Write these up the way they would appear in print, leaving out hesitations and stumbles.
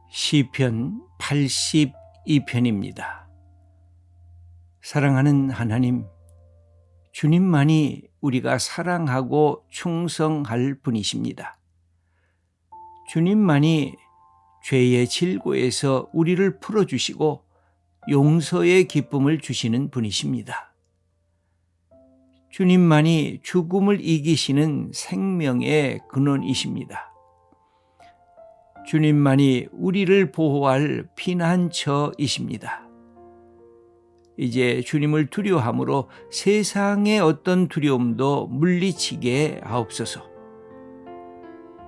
시편 82편입니다. 사랑하는 하나님, 주님만이 우리가 사랑하고 충성할 분이십니다. 주님만이 죄의 질고에서 우리를 풀어주시고 용서의 기쁨을 주시는 분이십니다. 주님만이 죽음을 이기시는 생명의 근원이십니다. 주님만이 우리를 보호할 피난처이십니다. 이제 주님을 두려워함으로 세상의 어떤 두려움도 물리치게 하옵소서.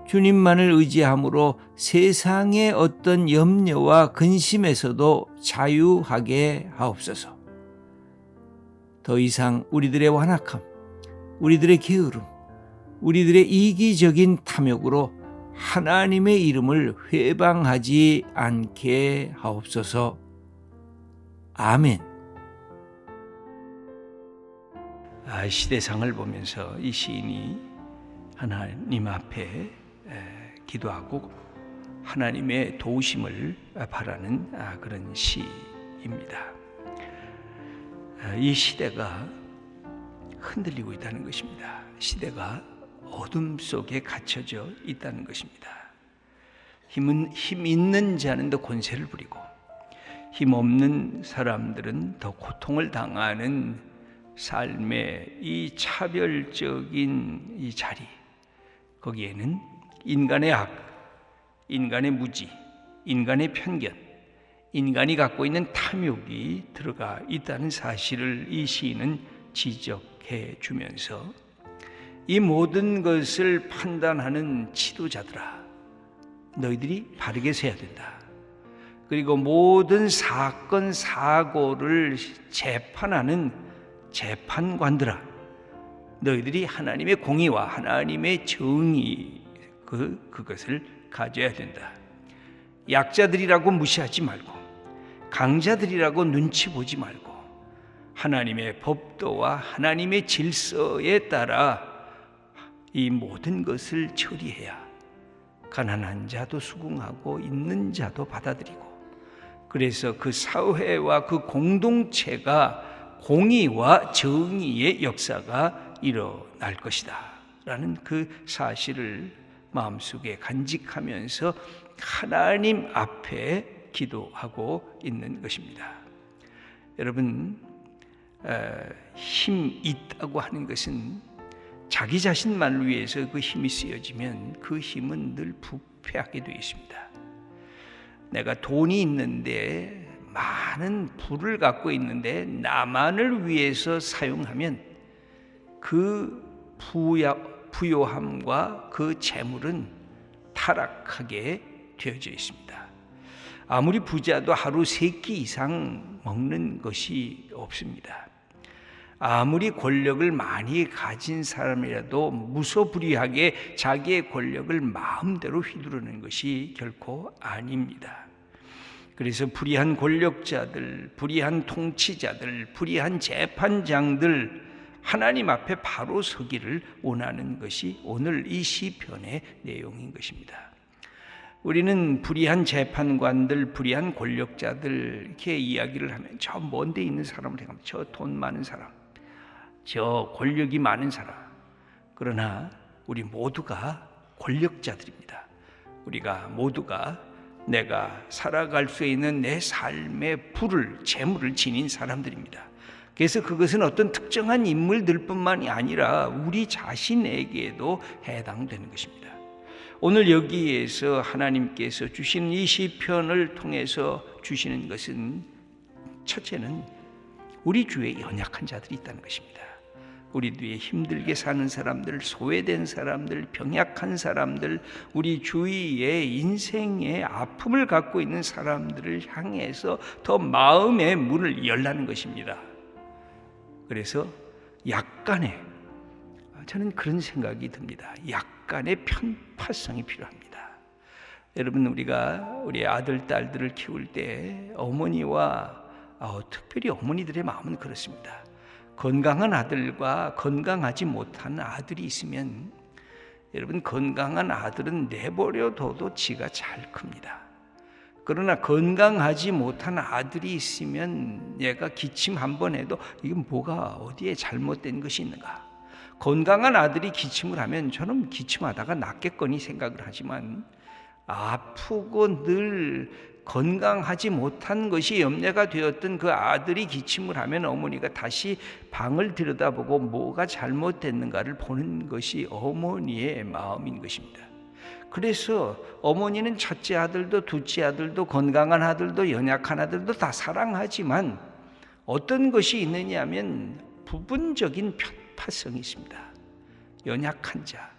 주님만을 의지함으로 세상의 어떤 염려와 근심에서도 자유하게 하옵소서. 더 이상 우리들의 완악함, 우리들의 게으름, 우리들의 이기적인 탐욕으로 하나님의 이름을 회방하지 않게 하옵소서. 아멘. 시대상을 보면서 이 시인이 하나님 앞에 기도하고 하나님의 도우심을 바라는 그런 시입니다. 이 시대가 흔들리고 있다는 것입니다. 시대가 어둠 속에 갇혀져 있다는 것입니다. 힘 있는 자는 더 권세를 부리고 힘 없는 사람들은 더 고통을 당하는 삶의 이 차별적인 이 자리, 거기에는 인간의 악, 인간의 무지, 인간의 편견, 인간이 갖고 있는 탐욕이 들어가 있다는 사실을 이 시인은 지적해 주면서 이 모든 것을 판단하는 지도자들아, 너희들이 바르게 세야 된다. 그리고 모든 사건, 사고를 재판하는 재판관들아, 너희들이 하나님의 공의와 하나님의 정의, 그것을 가져야 된다. 약자들이라고 무시하지 말고, 강자들이라고 눈치 보지 말고, 하나님의 법도와 하나님의 질서에 따라 이 모든 것을 처리해야 가난한 자도 수긍하고 있는 자도 받아들이고, 그래서 그 사회와 그 공동체가 공의와 정의의 역사가 일어날 것이다 라는 그 사실을 마음속에 간직하면서 하나님 앞에 기도하고 있는 것입니다. 여러분, 힘 있다고 하는 것은 자기 자신만을 위해서 그 힘이 쓰여지면 그 힘은 늘 부패하게 되어 있습니다. 내가 돈이 있는데, 많은 부를 갖고 있는데 나만을 위해서 사용하면 그 부요함과 그 재물은 타락하게 되어져 있습니다. 아무리 부자도 하루 3끼 이상 먹는 것이 없습니다. 아무리 권력을 많이 가진 사람이라도 무소불위하게 자기의 권력을 마음대로 휘두르는 것이 결코 아닙니다. 그래서 불의한 권력자들, 불의한 통치자들, 불의한 재판장들, 하나님 앞에 바로 서기를 원하는 것이 오늘 이 시편의 내용인 것입니다. 우리는 불의한 재판관들, 불의한 권력자들 이렇게 이야기를 하면 저 먼 데 있는 사람을 생각하면 저 돈 많은 사람, 저 권력이 많은 사람. 그러나 우리 모두가 권력자들입니다. 우리가 모두가 내가 살아갈 수 있는 내 삶의 부를, 재물을 지닌 사람들입니다. 그래서 그것은 어떤 특정한 인물들뿐만이 아니라 우리 자신에게도 해당되는 것입니다. 오늘 여기에서 하나님께서 주시는 이 시편을 통해서 주시는 것은, 첫째는 우리 주위에 연약한 자들이 있다는 것입니다. 우리 뒤에 힘들게 사는 사람들, 소외된 사람들, 병약한 사람들, 우리 주위에 인생의 아픔을 갖고 있는 사람들을 향해서 더 마음의 문을 열라는 것입니다. 그래서 약간의, 저는 그런 생각이 듭니다. 약간의 편파성이 필요합니다. 여러분, 우리가 우리 아들, 딸들을 키울 때 어머니와 특별히 어머니들의 마음은 그렇습니다. 건강한 아들과 건강하지 못한 아들이 있으면, 여러분, 건강한 아들은 내버려 둬도 지가 잘 큽니다. 그러나 건강하지 못한 아들이 있으면 얘가 기침 한 번 해도 이건 뭐가 어디에 잘못된 것이 있는가? 건강한 아들이 기침을 하면 저는 기침하다가 낫겠거니 생각을 하지만 아프고 늘 건강하지 못한 것이 염려가 되었던 그 아들이 기침을 하면 어머니가 다시 방을 들여다보고 뭐가 잘못됐는가를 보는 것이 어머니의 마음인 것입니다. 그래서 어머니는 첫째 아들도 둘째 아들도 건강한 아들도 연약한 아들도 다 사랑하지만 어떤 것이 있느냐 하면 부분적인 편파성이 있습니다. 연약한 자,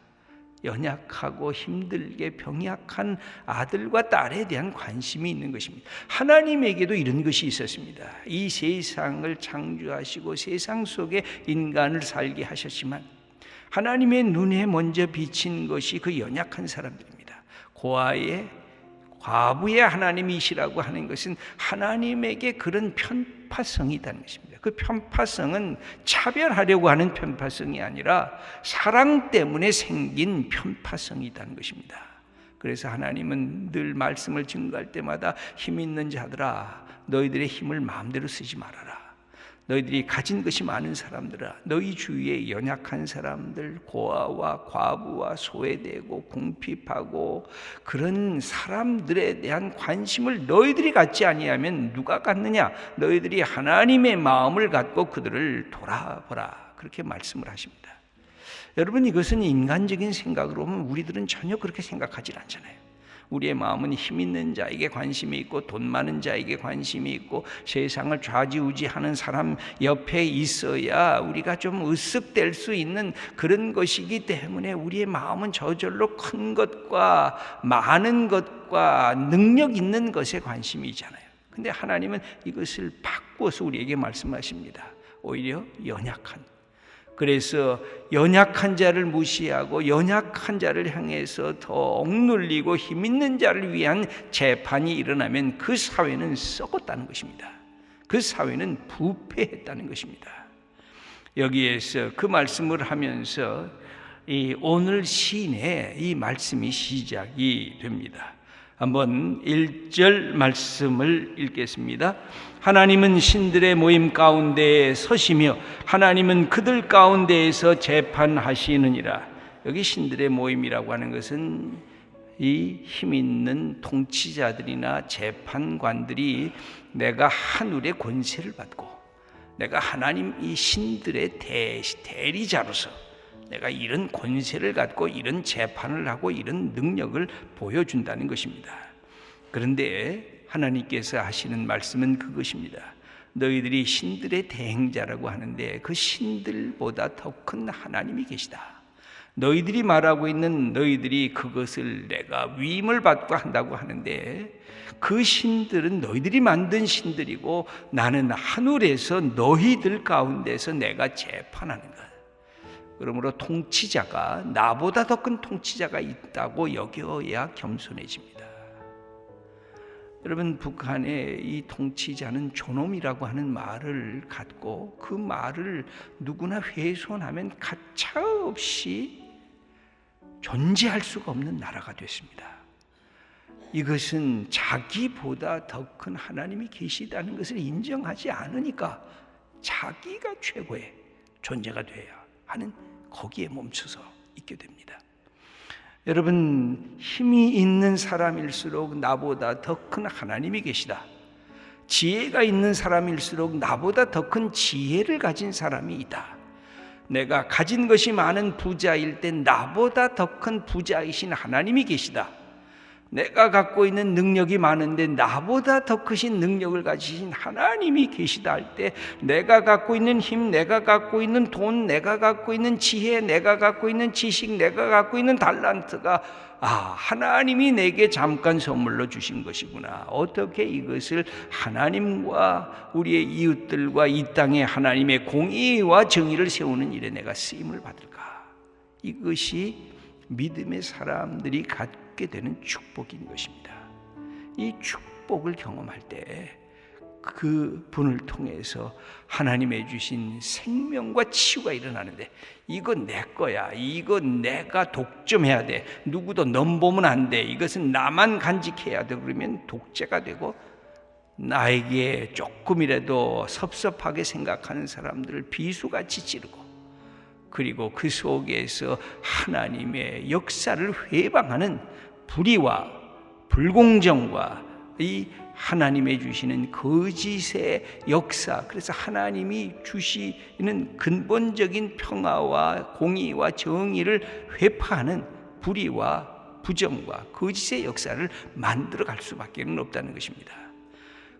연약하고 힘들게 병약한 아들과 딸에 대한 관심이 있는 것입니다. 하나님에게도 이런 것이 있었습니다. 이 세상을 창조하시고 세상 속에 인간을 살게 하셨지만 하나님의 눈에 먼저 비친 것이 그 연약한 사람들입니다. 과부의 하나님이시라고 하는 것은 하나님에게 그런 편파성이 있다는 것입니다. 그 편파성은 차별하려고 하는 편파성이 아니라 사랑 때문에 생긴 편파성이 있다는 것입니다. 그래서 하나님은 늘 말씀을 증거할 때마다 힘 있는 자들아, 너희들의 힘을 마음대로 쓰지 말아라. 너희들이 가진 것이 많은 사람들아, 너희 주위에 연약한 사람들, 고아와 과부와 소외되고 궁핍하고 그런 사람들에 대한 관심을 너희들이 갖지 아니하면 누가 갖느냐? 너희들이 하나님의 마음을 갖고 그들을 돌아보라. 그렇게 말씀을 하십니다. 여러분, 이것은 인간적인 생각으로 보면 우리들은 전혀 그렇게 생각하지 않잖아요. 우리의 마음은 힘 있는 자에게 관심이 있고 돈 많은 자에게 관심이 있고 세상을 좌지우지하는 사람 옆에 있어야 우리가 좀 으쓱될 수 있는 그런 것이기 때문에 우리의 마음은 저절로 큰 것과 많은 것과 능력 있는 것에 관심이 있잖아요. 근데 하나님은 이것을 바꾸어서 우리에게 말씀하십니다. 오히려 연약한, 그래서 연약한 자를 무시하고 연약한 자를 향해서 더 억눌리고 힘 있는 자를 위한 재판이 일어나면 그 사회는 썩었다는 것입니다. 그 사회는 부패했다는 것입니다. 여기에서 그 말씀을 하면서 오늘 시인의 이 말씀이 시작이 됩니다. 한번 1절 말씀을 읽겠습니다. 하나님은 신들의 모임 가운데에 서시며 하나님은 그들 가운데에서 재판하시느니라. 여기 신들의 모임이라고 하는 것은 이 힘 있는 통치자들이나 재판관들이 내가 하늘의 권세를 받고 내가 하나님 이 신들의 대리자로서 내가 이런 권세를 갖고 이런 재판을 하고 이런 능력을 보여준다는 것입니다. 그런데 하나님께서 하시는 말씀은 그것입니다. 너희들이 신들의 대행자라고 하는데 그 신들보다 더 큰 하나님이 계시다. 너희들이 말하고 있는 너희들이 그것을 내가 위임을 받고 한다고 하는데 그 신들은 너희들이 만든 신들이고 나는 하늘에서 너희들 가운데서 내가 재판하는 것. 그러므로 통치자가 나보다 더 큰 통치자가 있다고 여겨야 겸손해집니다. 여러분, 북한의 이 통치자는 존엄이라고 하는 말을 갖고 그 말을 누구나 훼손하면 가차없이 존재할 수가 없는 나라가 됐습니다. 이것은 자기보다 더 큰 하나님이 계시다는 것을 인정하지 않으니까 자기가 최고의 존재가 돼야 하는 거기에 멈춰서 있게 됩니다. 여러분, 힘이 있는 사람일수록 나보다 더 큰 하나님이 계시다. 지혜가 있는 사람일수록 나보다 더 큰 지혜를 가진 사람이 있다. 내가 가진 것이 많은 부자일 때 나보다 더 큰 부자이신 하나님이 계시다. 내가 갖고 있는 능력이 많은데 나보다 더 크신 능력을 가지신 하나님이 계시다 할 때 내가 갖고 있는 힘, 내가 갖고 있는 돈, 내가 갖고 있는 지혜, 내가 갖고 있는 지식, 내가 갖고 있는 달란트가 하나님이 내게 잠깐 선물로 주신 것이구나. 어떻게 이것을 하나님과 우리의 이웃들과 이 땅에 하나님의 공의와 정의를 세우는 일에 내가 쓰임을 받을까? 이것이 믿음의 사람들이 갖게 되는 축복인 것입니다. 이 축복을 경험할 때 그 분을 통해서 하나님의 주신 생명과 치유가 일어나는데, 이건 내 거야, 이건 내가 독점해야 돼, 누구도 넘보면 안 돼, 이것은 나만 간직해야 돼, 그러면 독재가 되고 나에게 조금이라도 섭섭하게 생각하는 사람들을 비수같이 찌르고, 그리고 그 속에서 하나님의 역사를 회방하는 불의와 불공정과 이 하나님의 주시는 거짓의 역사, 그래서 하나님이 주시는 근본적인 평화와 공의와 정의를 회파하는 불의와 부정과 거짓의 역사를 만들어 갈 수밖에 없다는 것입니다.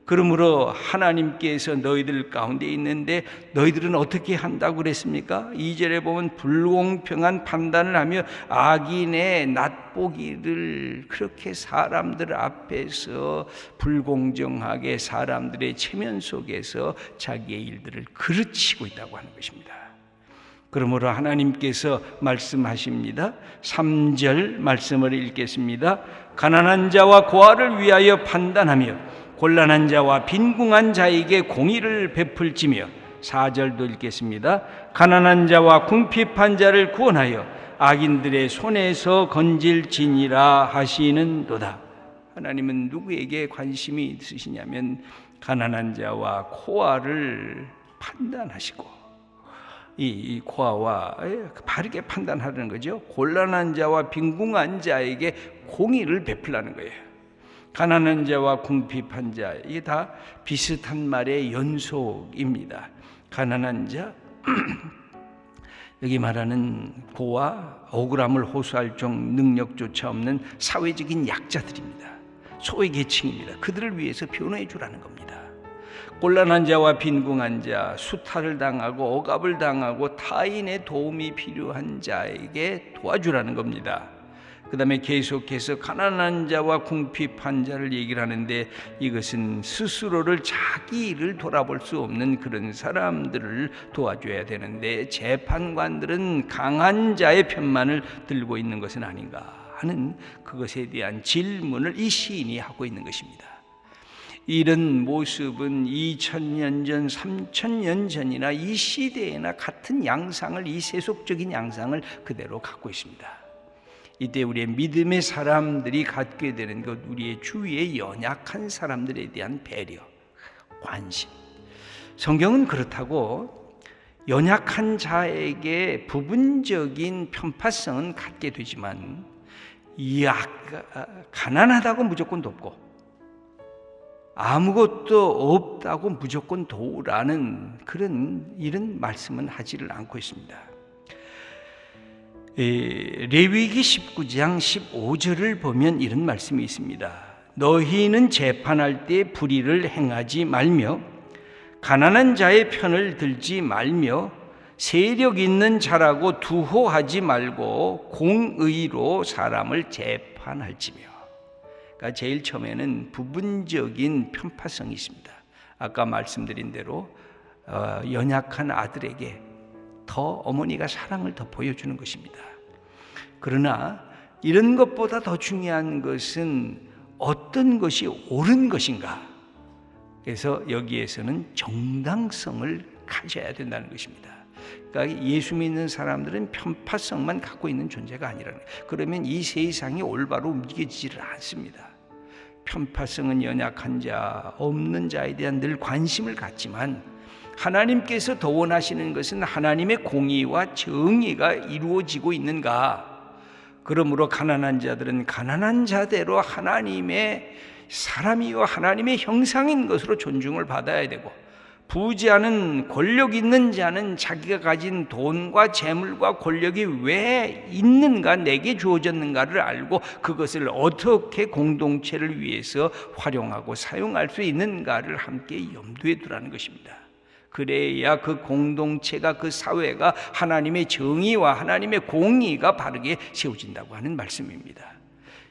그러므로 하나님께서 너희들 가운데 있는데 너희들은 어떻게 한다고 그랬습니까? 2절에 보면 불공평한 판단을 하며 악인의 낫보기를, 그렇게 사람들 앞에서 불공정하게 사람들의 체면 속에서 자기의 일들을 그르치고 있다고 하는 것입니다. 그러므로 하나님께서 말씀하십니다. 3절 말씀을 읽겠습니다. 가난한 자와 고아를 위하여 판단하며 곤란한 자와 빈궁한 자에게 공의를 베풀지며, 4절도 읽겠습니다. 가난한 자와 궁핍한 자를 구원하여 악인들의 손에서 건질지니라 하시는도다. 하나님은 누구에게 관심이 있으시냐면 가난한 자와 고아를 판단하시고, 이 고아와 바르게 판단하는 거죠. 곤란한 자와 빈궁한 자에게 공의를 베풀라는 거예요. 가난한 자와 궁핍한 자, 이게 다 비슷한 말의 연속입니다. 가난한 자, 여기 말하는 고아, 억울함을 호소할 정 능력조차 없는 사회적인 약자들입니다. 소외계층입니다. 그들을 위해서 변호해 주라는 겁니다. 곤란한 자와 빈궁한 자, 수탈을 당하고 억압을 당하고 타인의 도움이 필요한 자에게 도와주라는 겁니다. 그 다음에 계속해서 가난한 자와 궁핍한 자를 얘기를 하는데, 이것은 스스로를 자기 일을 돌아볼 수 없는 그런 사람들을 도와줘야 되는데, 재판관들은 강한 자의 편만을 들고 있는 것은 아닌가 하는 그것에 대한 질문을 이 시인이 하고 있는 것입니다. 이런 모습은 2000년 전, 3000년 전이나 이 시대에나 같은 양상을, 이 세속적인 양상을 그대로 갖고 있습니다. 이때 우리의 믿음의 사람들이 갖게 되는 것, 우리의 주위에 연약한 사람들에 대한 배려, 관심. 성경은 그렇다고 연약한 자에게 부분적인 편파성은 갖게 되지만, 가난하다고 무조건 돕고 아무것도 없다고 무조건 도우라는 그런 이런 말씀은 하지를 않고 있습니다. 레위기 19장 15절을 보면 이런 말씀이 있습니다. 너희는 재판할 때 불의를 행하지 말며 가난한 자의 편을 들지 말며 세력 있는 자라고 두호하지 말고 공의로 사람을 재판할지며. 그러니까 제일 처음에는 부분적인 편파성이 있습니다. 아까 말씀드린 대로 연약한 아들에게 더 어머니가 사랑을 더 보여주는 것입니다. 그러나 이런 것보다 더 중요한 것은 어떤 것이 옳은 것인가. 그래서 여기에서는 정당성을 가져야 된다는 것입니다. 그러니까 예수 믿는 사람들은 편파성만 갖고 있는 존재가 아니라는 거예요. 그러면 이 세상이 올바로 움직여지지를 않습니다. 편파성은 연약한 자, 없는 자에 대한 늘 관심을 갖지만, 하나님께서 더 원하시는 것은 하나님의 공의와 정의가 이루어지고 있는가. 그러므로 가난한 자들은 가난한 자대로 하나님의 사람이요 하나님의 형상인 것으로 존중을 받아야 되고, 부자는, 권력 있는 자는 자기가 가진 돈과 재물과 권력이 왜 있는가, 내게 주어졌는가를 알고 그것을 어떻게 공동체를 위해서 활용하고 사용할 수 있는가를 함께 염두에 두라는 것입니다. 그래야 그 공동체가, 그 사회가 하나님의 정의와 하나님의 공의가 바르게 세워진다고 하는 말씀입니다.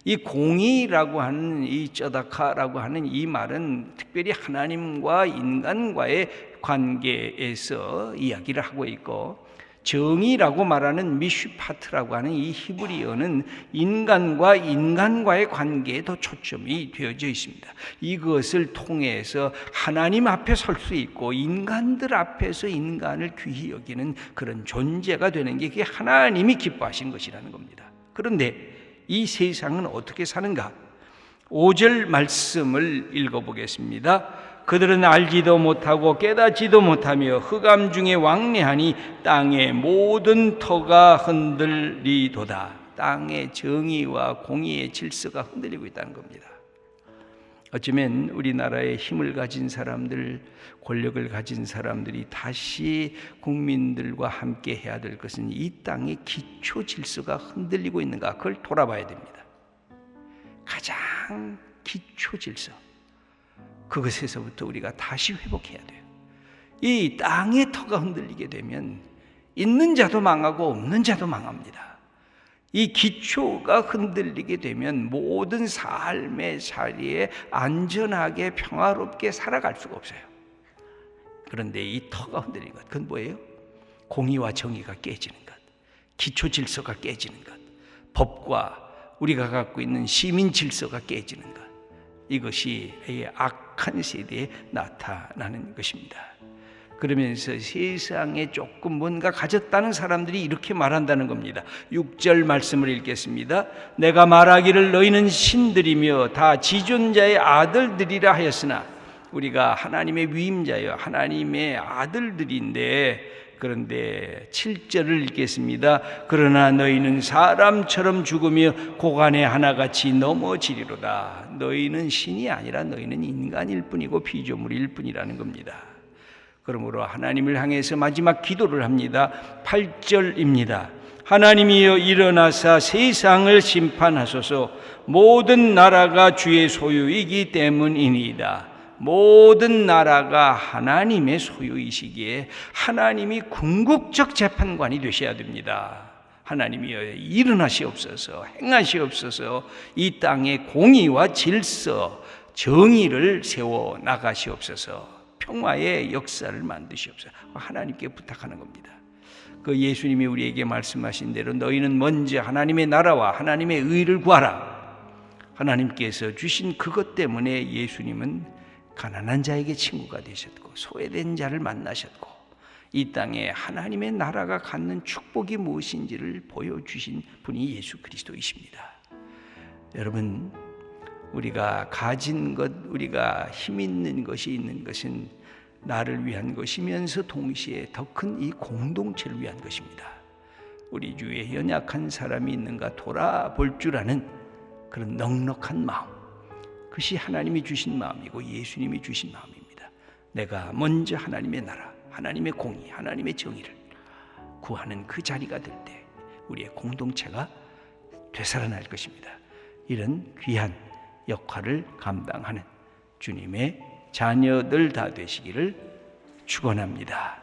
이 공의라고 하는, 이 쩌다카라고 하는 이 말은 특별히 하나님과 인간과의 관계에서 이야기를 하고 있고, 정의라고 말하는 미슈파트라고 하는 이 히브리어는 인간과 인간과의 관계에 더 초점이 되어져 있습니다. 이것을 통해서 하나님 앞에 설 수 있고 인간들 앞에서 인간을 귀히 여기는 그런 존재가 되는 게 그게 하나님이 기뻐하신 것이라는 겁니다. 그런데 이 세상은 어떻게 사는가? 5절 말씀을 읽어보겠습니다. 그들은 알지도 못하고 깨닫지도 못하며 흑암 중에 왕래하니 땅의 모든 터가 흔들리도다. 땅의 정의와 공의의 질서가 흔들리고 있다는 겁니다. 어쩌면 우리나라에 힘을 가진 사람들, 권력을 가진 사람들이 다시 국민들과 함께 해야 될 것은 이 땅의 기초 질서가 흔들리고 있는가, 그걸 돌아봐야 됩니다. 가장 기초 질서, 그것에서부터 우리가 다시 회복해야 돼요. 이 땅의 터가 흔들리게 되면 있는 자도 망하고 없는 자도 망합니다. 이 기초가 흔들리게 되면 모든 삶의 자리에 안전하게 평화롭게 살아갈 수가 없어요. 그런데 이 터가 흔들리는 것, 그건 뭐예요? 공의와 정의가 깨지는 것, 기초 질서가 깨지는 것, 법과 우리가 갖고 있는 시민 질서가 깨지는 것, 이것이 악한 세대에 나타나는 것입니다. 그러면서 세상에 조금 뭔가 가졌다는 사람들이 이렇게 말한다는 겁니다. 6절 말씀을 읽겠습니다. 내가 말하기를 너희는 신들이며 다 지존자의 아들들이라 하였으나, 우리가 하나님의 위임자여 하나님의 아들들인데, 그런데 7절을 읽겠습니다. 그러나 너희는 사람처럼 죽으며 고간에 하나같이 넘어지리로다. 너희는 신이 아니라 너희는 인간일 뿐이고 피조물일 뿐이라는 겁니다. 그러므로 하나님을 향해서 마지막 기도를 합니다. 8절입니다. 하나님이여 일어나사 세상을 심판하소서. 모든 나라가 주의 소유이기 때문이니이다. 모든 나라가 하나님의 소유이시기에 하나님이 궁극적 재판관이 되셔야 됩니다. 하나님이여 일어나시옵소서, 행하시옵소서. 이 땅에 공의와 질서, 정의를 세워 나가시옵소서. 평화의 역사를 만드시옵소서. 하나님께 부탁하는 겁니다. 그 예수님이 우리에게 말씀하신 대로 너희는 먼저 하나님의 나라와 하나님의 의를 구하라. 하나님께서 주신 그것 때문에 예수님은 가난한 자에게 친구가 되셨고 소외된 자를 만나셨고 이 땅에 하나님의 나라가 갖는 축복이 무엇인지를 보여주신 분이 예수 그리스도이십니다. 여러분, 우리가 가진 것, 우리가 힘 있는 것이 있는 것은 나를 위한 것이면서 동시에 더 큰 이 공동체를 위한 것입니다. 우리 주위에 연약한 사람이 있는가 돌아볼 줄 아는 그런 넉넉한 마음, 그것이 하나님이 주신 마음이고 예수님이 주신 마음입니다. 내가 먼저 하나님의 나라, 하나님의 공의, 하나님의 정의를 구하는 그 자리가 될 때 우리의 공동체가 되살아날 것입니다. 이런 귀한 역할을 감당하는 주님의 자녀들 다 되시기를 축원합니다.